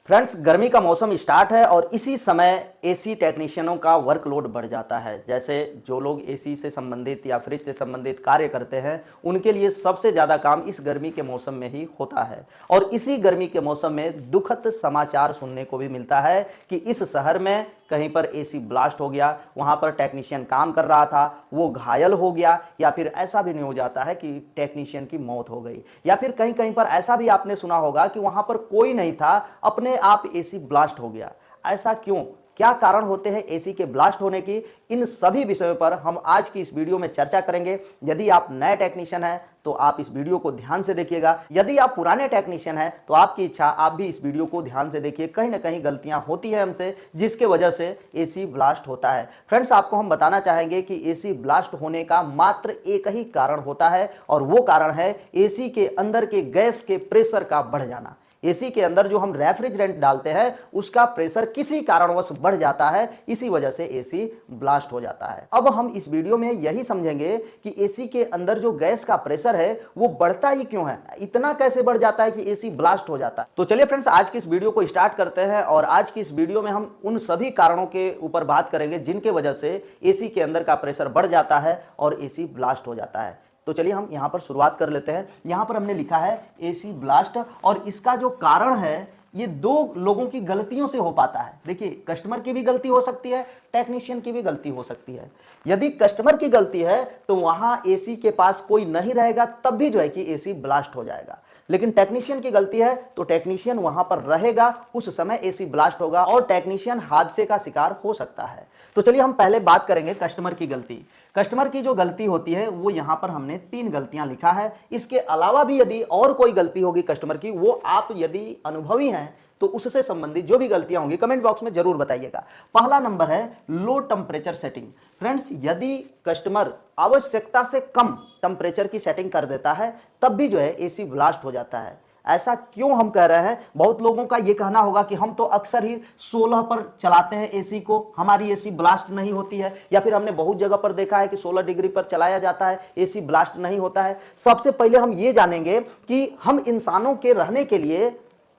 Friends, गर्मी का मौसम स्टार्ट है और इसी समय एसी टेक्नीशियनों का वर्कलोड बढ़ जाता है। जैसे जो लोग एसी से संबंधित या फ्रिज से संबंधित कार्य करते हैं, उनके लिए सबसे ज़्यादा काम इस गर्मी के मौसम में ही होता है। और इसी गर्मी के मौसम में दुखद समाचार सुनने को भी मिलता है कि इस शहर में कहीं पर एसी ब्लास्ट हो गया, वहाँ पर टेक्नीशियन काम कर रहा था, वो घायल हो गया, या फिर ऐसा भी न्यूज़ आता है कि टेक्नीशियन की मौत हो गई, या फिर कहीं कहीं पर ऐसा भी आपने सुना होगा कि वहाँ पर कोई नहीं था, अपने आप एसी ब्लास्ट हो गया। ऐसा क्यों? क्या कारण होते हैं एसी के ब्लास्ट होने की? इन सभी विषयों पर हम आज की इस वीडियो में चर्चा करेंगे। यदि आप नए टेक्नीशियन हैं तो आप इस वीडियो को ध्यान से देखिएगा। यदि आप पुराने टेक्नीशियन हैं तो आपकी इच्छा, आप भी इस वीडियो को ध्यान से देखिए। कहीं ना कहीं गलतियां होती है हमसे, जिसके वजह से एसी ब्लास्ट होता है। फ्रेंड्स, आपको हम बताना चाहेंगे कि एसी ब्लास्ट होने का मात्र एक ही कारण होता है, और वो कारण है एसी के अंदर के गैस के प्रेशर का बढ़ जाना। एसी के अंदर जो हम रेफ्रिजरेंट डालते हैं उसका प्रेशर किसी कारणवश बढ़ जाता है, इसी वजह से एसी ब्लास्ट हो जाता है। अब हम इस वीडियो में यही समझेंगे कि एसी के अंदर जो गैस का प्रेशर है वो बढ़ता ही क्यों है, इतना कैसे बढ़ जाता है कि एसी ब्लास्ट हो जाता है। तो चलिए फ्रेंड्स, आज की इस वीडियो को स्टार्ट करते हैं, और आज की इस वीडियो में हम उन सभी कारणों के ऊपर बात करेंगे जिनके वजह से एसी के अंदर का प्रेशर बढ़ जाता है और एसी ब्लास्ट हो जाता है। तो चलिए हम यहां पर शुरुआत कर लेते हैं। यहां पर हमने लिखा है एसी ब्लास्ट, और इसका जो कारण है ये दो लोगों की गलतियों से हो पाता है। देखिए, कस्टमर की भी गलती हो सकती है, टेक्नीशियन की भी गलती हो सकती है। यदि कस्टमर की गलती है तो वहां एसी के पास कोई नहीं रहेगा, तब भी जो है कि एसी ब्लास्ट हो जाएगा। लेकिन टेक्नीशियन की गलती है तो टेक्नीशियन वहां पर रहेगा, उस समय एसी ब्लास्ट होगा और टेक्नीशियन हादसे का शिकार हो सकता है। तो चलिए हम पहले बात करेंगे कस्टमर की गलती। कस्टमर की जो गलती होती है वो यहां पर हमने 3 गलतियां लिखा है। इसके अलावा भी यदि और कोई गलती होगी कस्टमर की, वो आप यदि अनुभवी हैं तो उससे संबंधित जो भी गलतियां होंगी कमेंट बॉक्स में जरूर बताइएगा। पहला नंबर है लो टेम्परेचर सेटिंग। फ्रेंड्स, यदि कस्टमर आवश्यकता से कम टेम्परेचर की सेटिंग कर देता है तब भी जो है एसी ब्लास्ट हो जाता है। ऐसा क्यों हम कह रहे हैं? बहुत लोगों का ये कहना होगा कि हम तो अक्सर ही 16 पर चलाते हैं एसी को, हमारी एसी ब्लास्ट नहीं होती है, या फिर हमने बहुत जगह पर देखा है कि 16 डिग्री पर चलाया जाता है, एसी ब्लास्ट नहीं होता है। सबसे पहले हम ये जानेंगे कि हम इंसानों के रहने के लिए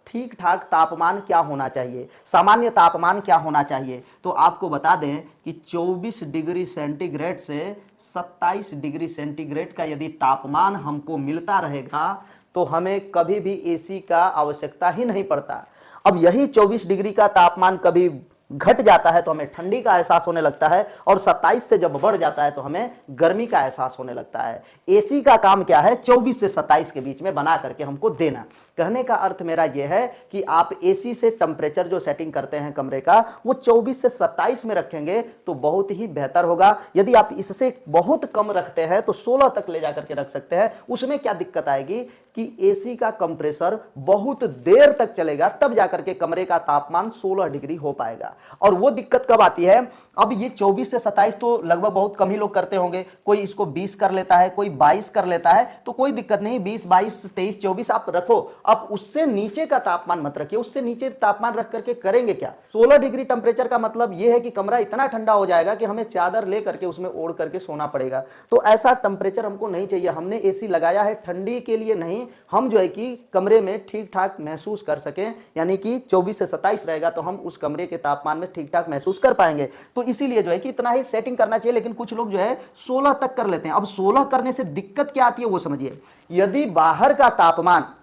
ठीक ठाक तापमान क्या होना चाहिए, सामान्य तापमान क्या होना चाहिए। तो आपको बता दें कि 24 डिग्री सेंटीग्रेड से 27 डिग्री सेंटीग्रेड का यदि तापमान हमको मिलता रहेगा तो हमें कभी भी एसी का आवश्यकता ही नहीं पड़ता। अब यही 24 डिग्री का तापमान कभी घट जाता है तो हमें ठंडी का एहसास होने लगता है, और 27 से जब बढ़ जाता है तो हमें गर्मी का एहसास होने लगता है। एसी का काम क्या है? 24 से 27 के बीच में बना करके हमको देना। कहने का अर्थ मेरा यह है कि आप एसी से टेम्परेचर जो सेटिंग करते हैं कमरे का, वो 24 से 27 में रखेंगे तो बहुत ही बेहतर होगा। यदि आप इससे बहुत कम रखते हैं तो 16 तक ले जाकर के रख सकते हैं। उसमें क्या दिक्कत आएगी कि एसी का कंप्रेसर बहुत देर तक चलेगा, तब जाकर के कमरे का तापमान 16 डिग्री हो पाएगा। और वो दिक्कत कब आती है? अब ये 24 से 27 तो लगभग बहुत कम ही लोग करते होंगे, कोई इसको 20 कर लेता है, कोई 22 कर लेता है, तो कोई दिक्कत नहीं, 20, 22, 23, 24 आप रखो। अब उससे नीचे का तापमान मत रखिए। उससे नीचे तापमान रख करके करेंगे क्या? 16 डिग्री टेम्परेचर का मतलब यह है कि कमरा इतना ठंडा हो जाएगा कि हमें चादर ले करके उसमें ओढ़ करके सोना पड़ेगा। तो ऐसा टेम्परेचर हमको नहीं चाहिए। हमने एसी लगाया है ठंडी के लिए नहीं, हम जो है कि कमरे में ठीक ठाक महसूस कर सकें, यानी कि 24 से 27 रहेगा तो हम उस कमरे के तापमान में ठीक ठाक महसूस कर पाएंगे। तो इसीलिए जो है कि इतना ही सेटिंग करना चाहिए। लेकिन कुछ लोग जो है 16 तक कर लेते हैं। अब 16 करने से दिक्कत क्या आती है वो समझिए। यदि बाहर का तापमान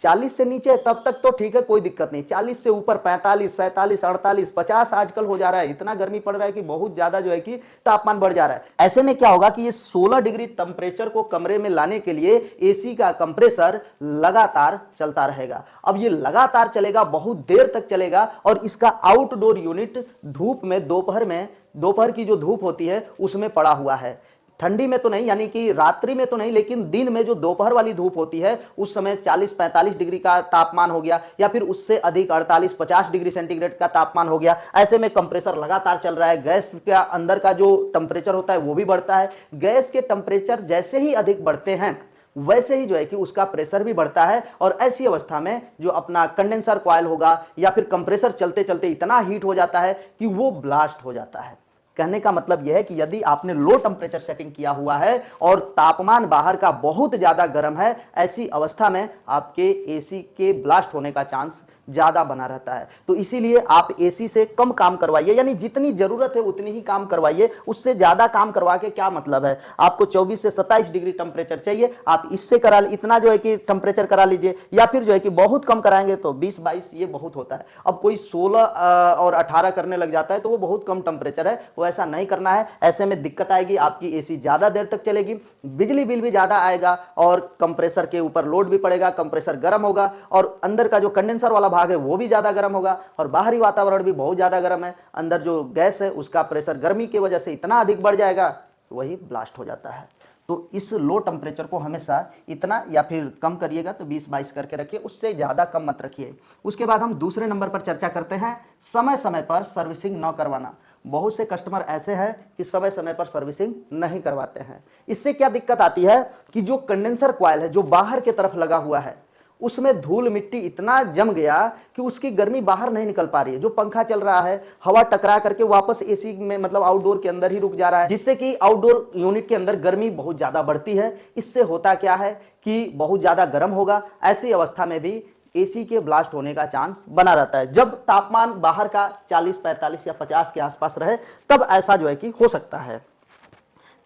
40 से नीचे तब तक तो ठीक है, कोई दिक्कत नहीं। 40 से ऊपर 45, 47, 48, 50 आजकल हो जा रहा है। इतना गर्मी पड़ रहा है कि बहुत ज्यादा जो है कि तापमान बढ़ जा रहा है। ऐसे में क्या होगा कि ये 16 डिग्री टेम्परेचर को कमरे में लाने के लिए एसी का कंप्रेसर लगातार चलता रहेगा। अब ये लगातार चलेगा, बहुत देर तक चलेगा, और इसका आउटडोर यूनिट धूप में दोपहर की जो धूप होती है उसमें पड़ा हुआ है। ठंडी में तो नहीं, यानी कि रात्रि में तो नहीं, लेकिन दिन में जो दोपहर वाली धूप होती है उस समय 40-45 डिग्री का तापमान हो गया, या फिर उससे अधिक 48-50 डिग्री सेंटीग्रेड का तापमान हो गया। ऐसे में कंप्रेसर लगातार चल रहा है, गैस का अंदर का जो टेम्परेचर होता है वो भी बढ़ता है। गैस के टेम्परेचर जैसे ही अधिक बढ़ते हैं वैसे ही जो है कि उसका प्रेशर भी बढ़ता है, और ऐसी अवस्था में जो अपना कंडेंसर कॉइल होगा या फिर कंप्रेसर चलते चलते इतना हीट हो जाता है कि वो ब्लास्ट हो जाता है। कहने का मतलब यह है कि यदि आपने लो टेम्परेचर सेटिंग किया हुआ है और तापमान बाहर का बहुत ज्यादा गर्म है, ऐसी अवस्था में आपके एसी के ब्लास्ट होने का चांस ज़्यादा बना रहता है। तो इसीलिए आप एसी से कम काम करवाइए, यानी जितनी ज़रूरत है उतनी ही काम करवाइए। उससे ज़्यादा काम करवा के क्या मतलब है? आपको 24 से 27 डिग्री टेम्परेचर चाहिए, आप इससे करा इतना जो है कि टेम्परेचर करा लीजिए, या फिर जो है कि बहुत कम कराएंगे तो 20-22 ये बहुत होता है। अब कोई 16 और 18 करने लग जाता है तो वो बहुत कम टेम्परेचर है, वो ऐसा नहीं करना है। ऐसे में दिक्कत आएगी, आपकी एसी ज़्यादा देर तक चलेगी, बिजली बिल भी ज़्यादा आएगा और कंप्रेसर के ऊपर लोड भी पड़ेगा, कंप्रेसर गर्म होगा और अंदर का जो कंडेंसर वाला भाग है वो भी ज़्यादा गर्म होगा और बाहरी वातावरण भी बहुत ज़्यादा गर्म है। अंदर जो गैस है उसका प्रेशर गर्मी की वजह से इतना अधिक बढ़ जाएगा, वही ब्लास्ट हो जाता है। तो इस लो टेम्परेचर को हमेशा इतना या फिर कम करिएगा, तो 20-22 करके रखिए, उससे ज़्यादा कम मत रखिए। उसके बाद हम दूसरे नंबर पर चर्चा करते हैं समय समय पर सर्विसिंग न करवाना। बहुत से कस्टमर ऐसे हैं कि समय समय पर सर्विसिंग नहीं करवाते हैं। इससे क्या दिक्कत आती है कि जो कंडेंसर कॉइल है जो बाहर की तरफ लगा हुआ है उसमें धूल मिट्टी इतना जम गया कि उसकी गर्मी बाहर नहीं निकल पा रही है। जो पंखा चल रहा है हवा टकरा करके वापस एसी में मतलब आउटडोर के अंदर ही रुक जा रहा है, जिससे कि आउटडोर यूनिट के अंदर गर्मी बहुत ज्यादा बढ़ती है। इससे होता क्या है कि बहुत ज्यादा गर्म होगा। ऐसी अवस्था में भी एसी के ब्लास्ट होने का चांस बना रहता है। जब तापमान बाहर का 40, 45 या 50 के आसपास रहे तब ऐसा जो है कि हो सकता है।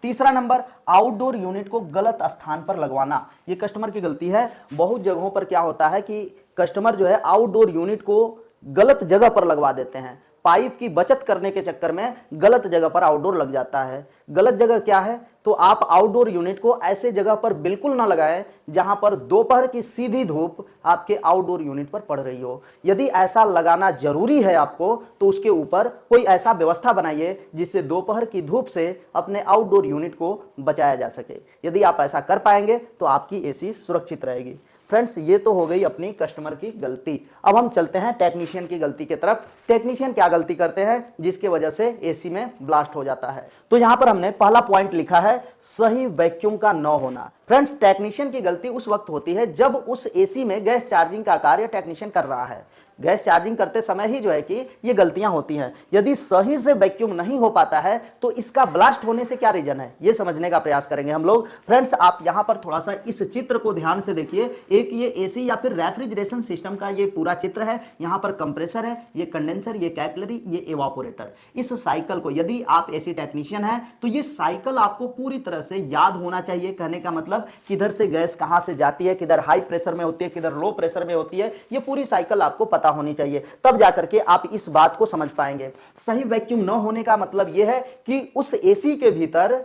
तीसरा नंबर, आउटडोर यूनिट को गलत स्थान पर लगवाना। ये कस्टमर की गलती है। बहुत जगहों पर क्या होता है कि कस्टमर जो है आउटडोर यूनिट को गलत जगह पर लगवा देते हैं। पाइप की बचत करने के चक्कर में गलत जगह पर आउटडोर लग जाता है। गलत जगह क्या है? तो आप आउटडोर यूनिट को ऐसे जगह पर बिल्कुल ना लगाएं जहां पर दोपहर की सीधी धूप आपके आउटडोर यूनिट पर पड़ रही हो। यदि ऐसा लगाना जरूरी है आपको तो उसके ऊपर कोई ऐसा व्यवस्था बनाइए जिससे दोपहर की धूप से अपने आउटडोर यूनिट को बचाया जा सके। यदि आप ऐसा कर पाएंगे तो आपकी एसी सुरक्षित रहेगी। फ्रेंड्स, ये तो हो गई अपनी कस्टमर की गलती। अब हम चलते हैं टेक्नीशियन की गलती की तरफ। टेक्नीशियन क्या गलती करते हैं जिसकी वजह से एसी में ब्लास्ट हो जाता है? तो यहां पर हमने पहला पॉइंट लिखा है, सही वैक्यूम का न होना। फ्रेंड्स, टेक्नीशियन की गलती उस वक्त होती है जब उस एसी में गैस चार्जिंग का कार्य टेक्नीशियन कर रहा है। गैस चार्जिंग करते समय ही जो है कि ये गलतियां होती हैं। यदि सही से वैक्यूम नहीं हो पाता है तो इसका ब्लास्ट होने से क्या रीजन है, ये समझने का प्रयास करेंगे हम लोग। फ्रेंड्स, आप यहां पर थोड़ा सा इस चित्र को ध्यान से देखिए। एक ये एसी या फिर रेफ्रिजरेशन सिस्टम का ये पूरा चित्र है। यहां पर कंप्रेसर है, ये कंडेंसर, ये कैपिलरी, ये एवापोरेटर। इस साइकिल को, यदि आप एसी टेक्नीशियन हैं तो ये साइकिल आपको पूरी तरह से याद होना चाहिए। कहने का मतलब किधर से गैस कहां से जाती है, किधर हाई प्रेशर में होती है, किधर लो प्रेशर में होती है, ये पूरी साइकिल आपको पता होनी चाहिए। तब जाकर के आप इस बात को समझ पाएंगे। सही वैक्यूम न होने का मतलब यह है कि उस एसी के भीतर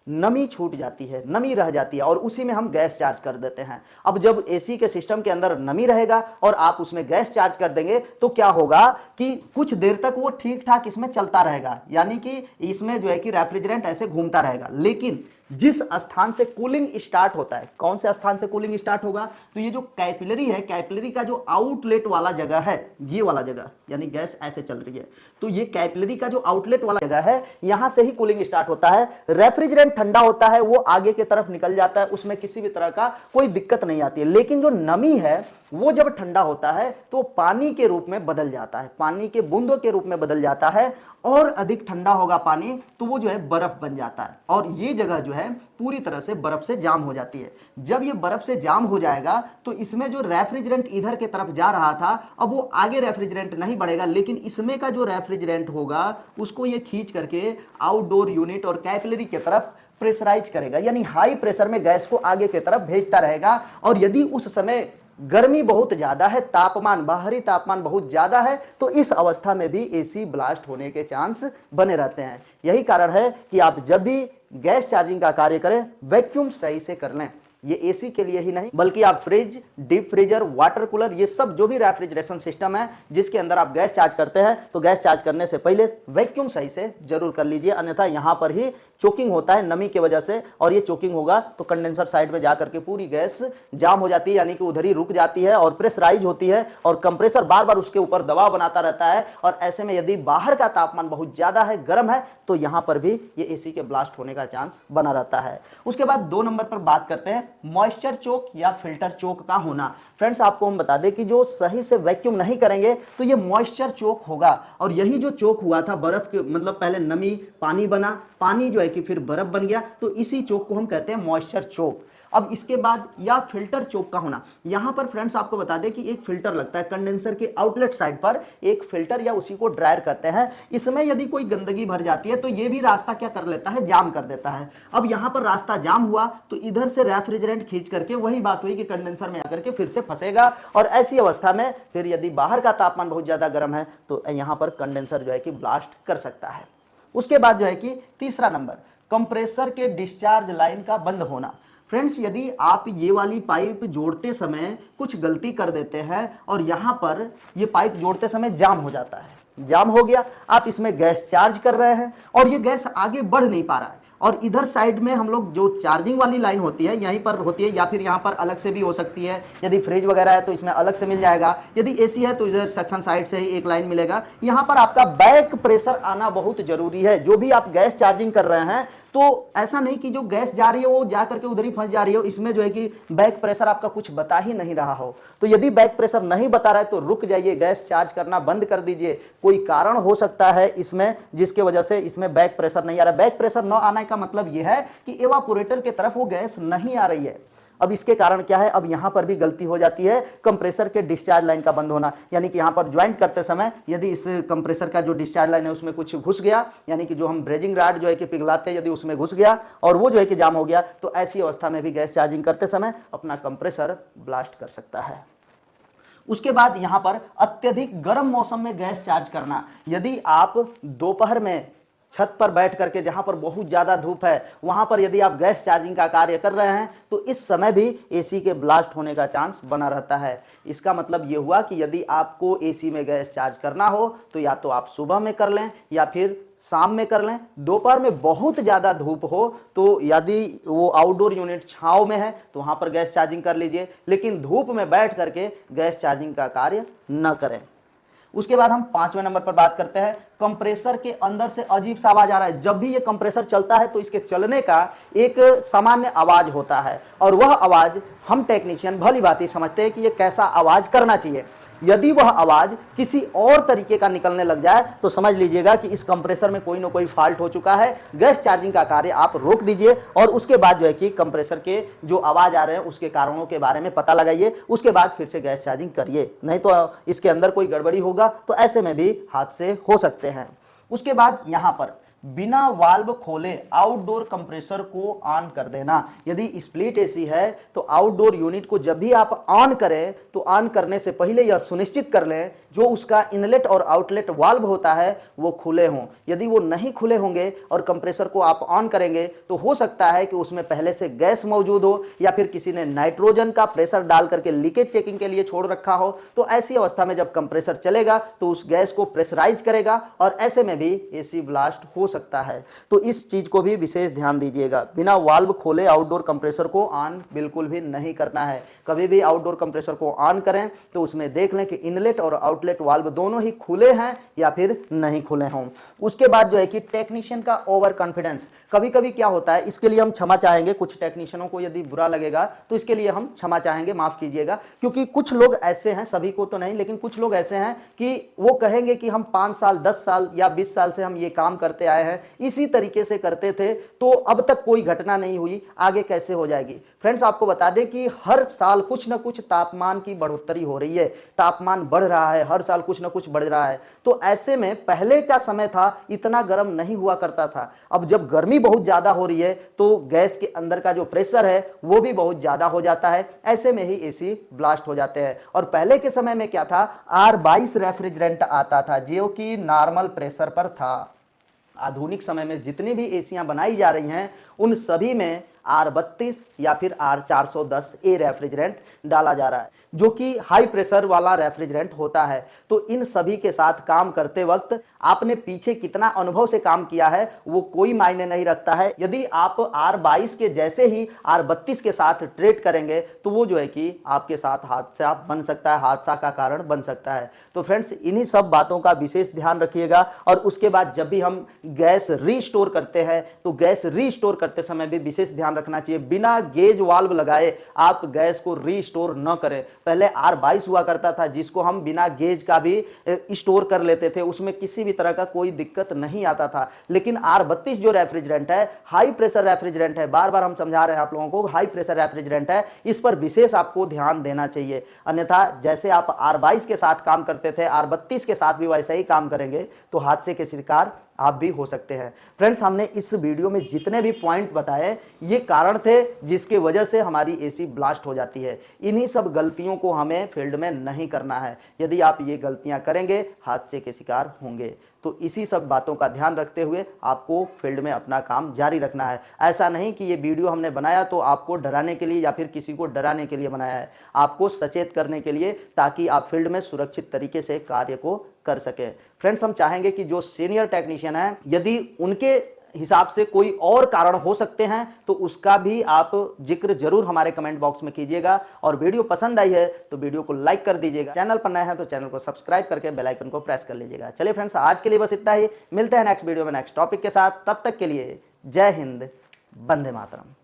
नमी छूट जाती है, नमी रह जाती है और उसी में हम गैस चार्ज कर देते हैं। अब जब एसी के सिस्टम के अंदर नमी रहेगा और आप उसमें गैस चार्ज कर देंगे तो क्या होगा कि कुछ देर तक वो ठीक ठाक इसमें चलता रहेगा, यानी कि इसमें जो है कि रेफ्रिजरेंट ऐसे घूमता रहेगा। लेकिन जिस स्थान से कूलिंग स्टार्ट होता है, कौन से स्थान से कूलिंग स्टार्ट होगा? तो ये जो कैपिलरी है, कैपिलरी का जो आउटलेट वाला जगह है, ये वाला जगह, यानी गैस ऐसे चल रही है तो ये कैपिलरी का जो आउटलेट वाला जगह है, यहां से ही कूलिंग स्टार्ट होता है। रेफ्रिजरेंट ठंडा होता है, वो आगे की तरफ निकल जाता है, उसमें किसी भी तरह का कोई दिक्कत नहीं आती है। लेकिन जो नमी है वो जब ठंडा होता है तो पानी के रूप में बदल जाता है, पानी के बूंदों के रूप में बदल जाता है और अधिक ठंडा होगा पानी तो वो जो है बर्फ बन जाता है और ये जगह जो है पूरी तरह से बर्फ से जाम हो जाती है। जब ये बर्फ से जाम हो जाएगा तो इसमें जो रेफ्रिजरेंट इधर के तरफ जा रहा था, अब वो आगे रेफ्रिजरेंट नहीं बढ़ेगा, लेकिन इसमें का जो रेफ्रिजरेंट होगा उसको ये खींच करके आउटडोर यूनिट और कैपिलरी की तरफ प्रेशराइज करेगा, यानी हाई प्रेशर में गैस को आगे की तरफ भेजता रहेगा। और यदि उस समय गर्मी बहुत ज्यादा है, तापमान, बाहरी तापमान बहुत ज्यादा है, तो इस अवस्था में भी एसी ब्लास्ट होने के चांस बने रहते हैं। यही कारण है कि आप जब भी गैस चार्जिंग का कार्य करें वैक्यूम सही से कर लें। ये एसी के लिए ही नहीं बल्कि आप fridge, deep freezer, water cooler, ये सब जो भी रेफ्रिजरेशन सिस्टम है जिसके अंदर आप गैस चार्ज करते हैं तो गैस चार्ज करने से पहले वैक्यूम सही से जरूर कर लीजिए, अन्यथा यहां पर ही चोकिंग होता है नमी की वजह से और ये चोकिंग होगा तो कंडेंसर साइड में जाकर के पूरी गैस जाम हो जाती है, यानी कि उधर ही रुक जाती है और प्रेशराइज होती है और कंप्रेसर बार बार उसके ऊपर दबाव बनाता रहता है। और ऐसे में यदि बाहर का तापमान बहुत ज्यादा है, गर्म है, तो यहां पर भी ये एसी के ब्लास्ट होने का चांस बना रहता है। उसके बाद 2 नंबर पर बात करते हैं मॉइस्चर चोक या फिल्टर चोक का होना। फ्रेंड्स, आपको हम बता दें कि जो सही से वैक्यूम नहीं करेंगे तो ये मॉइस्चर चोक होगा और यही जो चोक हुआ था बर्फ के मतलब पहले नमी, पानी बना, पानी जो है कि फिर बर्फ बन गया, तो इसी चोक को हम कहते हैं मॉइस्चर चोक। अब इसके बाद या फिल्टर चोक का होना, यहां पर फ्रेंड्स आपको बता दें कि एक फिल्टर लगता है कंडेंसर के आउटलेट साइड पर, एक फिल्टर या उसी को ड्रायर कहते हैं। इसमें यदि कोई गंदगी भर जाती है तो ये भी रास्ता क्या कर लेता है, जाम कर देता है। अब यहां पर रास्ता जाम हुआ तो इधर से रेफ्रिजरेंट खींच करके वही बात हुई कि कंडेंसर में आकर के फिर से फंसेगा, और ऐसी अवस्था में फिर यदि बाहर का तापमान बहुत ज्यादा गर्म है तो यहां पर कंडेंसर जो है कि ब्लास्ट कर सकता है। उसके बाद जो है कि तीसरा नंबर, कंप्रेसर के डिस्चार्ज लाइन का बंद होना। फ्रेंड्स, यदि आप ये वाली पाइप जोड़ते समय कुछ गलती कर देते हैं और यहां पर ये पाइप जोड़ते समय जाम हो जाता है, जाम हो गया, आप इसमें गैस चार्ज कर रहे हैं और ये गैस आगे बढ़ नहीं पा रहा है, और इधर साइड में हम लोग जो चार्जिंग वाली लाइन होती है यहीं पर होती है, या फिर यहाँ पर अलग से भी हो सकती है। यदि फ्रिज वगैरह है तो इसमें अलग से मिल जाएगा, यदि एसी है तो इधर सेक्शन साइड से ही एक लाइन मिलेगा। यहाँ पर आपका बैक प्रेशर आना बहुत जरूरी है। जो भी आप गैस चार्जिंग कर रहे हैं तो ऐसा नहीं कि जो गैस जा रही है वो जा करके उधर ही फंस जा रही हो, इसमें जो है कि बैक प्रेशर आपका कुछ बता ही नहीं रहा हो। तो यदि बैक प्रेशर नहीं बता रहा है तो रुक जाइए, गैस चार्ज करना बंद कर दीजिए। कोई कारण हो सकता है इसमें जिसके वजह से इसमें बैक प्रेशर नहीं आ रहा। बैक प्रेशर न आने का मतलब यह है कि एवापोरेटर की तरफ वो गैस नहीं आ रही है। अब इसके कारण क्या है, अब यहां पर भी गलती हो जाती है, कंप्रेसर के डिस्चार्ज लाइन का बंद होना। यानी कि यहां पर ज्वाइंट करते समय यदि इस कंप्रेसर का जो डिस्चार्ज लाइन है उसमें कुछ घुस गया, यानी कि जो हम ब्रेजिंग रॉड जो है कि पिघलाते हैं, यदि उसमें घुस गया और वो जो है कि जाम हो गया, तो ऐसी अवस्था में भी गैस चार्जिंग करते समय अपना कंप्रेसर ब्लास्ट कर सकता है। उसके बाद यहां पर अत्यधिक गर्म मौसम में गैस चार्ज करना। यदि आप दोपहर में छत पर बैठ करके जहां पर बहुत ज्यादा धूप है वहां पर यदि आप गैस चार्जिंग का कार्य कर रहे हैं तो इस समय भी एसी के ब्लास्ट होने का चांस बना रहता है। इसका मतलब यह हुआ कि यदि आपको एसी में गैस चार्ज करना हो तो या तो आप सुबह में कर लें या फिर शाम में कर लें। दोपहर में बहुत ज्यादा धूप हो तो यदि वो आउटडोर यूनिट छांव में है तो वहां पर गैस चार्जिंग कर लीजिए, लेकिन धूप में बैठ करके गैस चार्जिंग का कार्य न करें। उसके बाद हम 5वें नंबर पर बात करते हैं, कंप्रेसर के अंदर से अजीब सा आवाज आ रहा है। जब भी ये कंप्रेसर चलता है तो इसके चलने का एक सामान्य आवाज होता है और वह आवाज हम टेक्नीशियन भली भांति समझते हैं कि ये कैसा आवाज करना चाहिए। यदि वह आवाज किसी और तरीके का निकलने लग जाए तो समझ लीजिएगा कि इस कंप्रेसर में कोई ना कोई फॉल्ट हो चुका है। गैस चार्जिंग का कार्य आप रोक दीजिए और उसके बाद जो है कि कंप्रेसर के जो आवाज आ रहे हैं उसके कारणों के बारे में पता लगाइए, उसके बाद फिर से गैस चार्जिंग करिए, नहीं तो इसके अंदर कोई गड़बड़ी होगा तो ऐसे में भी हादसे हो सकते हैं। उसके बाद यहां पर बिना वाल्व खोले आउटडोर कंप्रेसर को ऑन कर देना। यदि स्प्लिट एसी है तो आउटडोर यूनिट को जब भी आप ऑन करें तो ऑन करने से पहले यह सुनिश्चित कर लें जो उसका इनलेट और आउटलेट वाल्व होता है वो खुले हों। यदि वो नहीं खुले होंगे और कंप्रेसर को आप ऑन करेंगे तो हो सकता है कि उसमें पहले से गैस मौजूद हो या फिर किसी ने नाइट्रोजन का प्रेशर डाल करके लीकेज चेकिंग के लिए छोड़ रखा हो। तो ऐसी अवस्था में जब कंप्रेसर चलेगा तो उस गैस को प्रेशराइज करेगा और ऐसे में भी एसी ब्लास्ट हो सकता है। तो इस चीज को भी विशेष ध्यान दीजिएगा, बिना वाल्व खोले आउटडोर कंप्रेसर को ऑन बिल्कुल भी नहीं करना है। कभी भी आउटडोर कंप्रेसर को ऑन करें तो उसमें देख लें कि इनलेट और आउटलेट वाल्व दोनों ही खुले हैं या फिर नहीं खुले हों। उसके बाद जो है कि टेक्नीशियन का ओवर कॉन्फिडेंस। कभी कभी क्या होता है, इसके लिए हम क्षमा चाहेंगे, कुछ टेक्नीशियनों को यदि बुरा लगेगा तो इसके लिए हम क्षमा चाहेंगे, माफ कीजिएगा, क्योंकि कुछ लोग ऐसे हैं, सभी को तो नहीं लेकिन कुछ लोग ऐसे हैं कि वो कहेंगे कि हम 5 साल 10 साल या 20 साल से हम ये काम करते आए हैं, इसी तरीके से करते थे तो अब तक कोई घटना नहीं हुई, आगे कैसे हो जाएगी। फ्रेंड्स, आपको बता दें कि हर साल कुछ ना कुछ तापमान की बढ़ोतरी हो रही है, तापमान बढ़ रहा है, हर साल कुछ ना कुछ बढ़ रहा है। तो ऐसे में पहले का समय था इतना गर्म नहीं हुआ करता था, अब जब गर्मी बहुत ज्यादा हो रही है तो गैस के अंदर का जो प्रेशर है वो भी बहुत ज्यादा हो जाता है, ऐसे में ही एसी ब्लास्ट हो जाते हैं। और पहले के समय में क्या था, R22 रेफ्रिजरेंट आता था जो कि नॉर्मल प्रेशर पर था। आधुनिक समय में जितनी भी एसियां बनाई जा रही हैं उन सभी में R32 या फिर R410A रेफ्रिजरेंट डाला जा रहा है जो कि हाई प्रेशर वाला रेफ्रिजरेंट होता है। तो इन सभी के साथ काम करते वक्त आपने पीछे कितना अनुभव से काम किया है वो कोई मायने नहीं रखता है। यदि आप R22 के जैसे ही R32 के साथ ट्रेड करेंगे तो वो जो है कि आपके साथ हादसा बन सकता है, हादसा का कारण बन सकता है। तो फ्रेंड्स, इन्हीं सब बातों का विशेष ध्यान रखिएगा। और उसके बाद जब भी हम गैस रीस्टोर करते हैं तो गैस रीस्टोर करते समय भी विशेष ध्यान रखना चाहिए, बिना गेज वाल्व लगाए आप गैस को रीस्टोर न करें। पहले R22 हुआ करता था जिसको हम बिना गेज का भी स्टोर कर लेते थे, उसमें किसी भी तरह का कोई दिक्कत नहीं आता था। लेकिन R32 जो रेफ्रिजरेंट है, हाई प्रेशर रेफ्रिजरेंट है, बार बार हम समझा रहे हैं आप लोगों को, हाई प्रेशर रेफ्रिजरेंट है, इस पर विशेष आपको ध्यान देना चाहिए। अन्यथा जैसे आप R22 के साथ काम करते थे, R32 के साथ भी वैसा ही काम करेंगे तो हादसे के शिकार आप भी हो सकते हैं। फ्रेंड्स, हमने इस वीडियो में जितने भी पॉइंट बताए ये कारण थे जिसकी वजह से हमारी एसी ब्लास्ट हो जाती है। इन्हीं सब गलतियों को हमें फील्ड में नहीं करना है। यदि आप ये गलतियां करेंगे हादसे के शिकार होंगे। तो इसी सब बातों का ध्यान रखते हुए आपको फील्ड में अपना काम जारी रखना है। ऐसा नहीं कि ये वीडियो हमने बनाया तो आपको डराने के लिए या फिर किसी को डराने के लिए बनाया है, आपको सचेत करने के लिए, ताकि आप फील्ड में सुरक्षित तरीके से कार्य को कर सके। फ्रेंड्स, हम चाहेंगे कि जो सीनियर टेक्नीशियन हैं, यदि उनके हिसाब से कोई और कारण हो सकते हैं तो उसका भी आप जिक्र जरूर हमारे कमेंट बॉक्स में कीजिएगा। और वीडियो पसंद आई है तो वीडियो को लाइक कर दीजिएगा। चैनल पर नए हैं तो चैनल को सब्सक्राइब करके बेल आइकन को प्रेस कर लीजिएगा। चलिए फ्रेंड्स, आज के लिए बस इतना ही। मिलते हैं नेक्स्ट वीडियो में नेक्स्ट टॉपिक के साथ। तब तक के लिए जय हिंद, वंदे मातरम।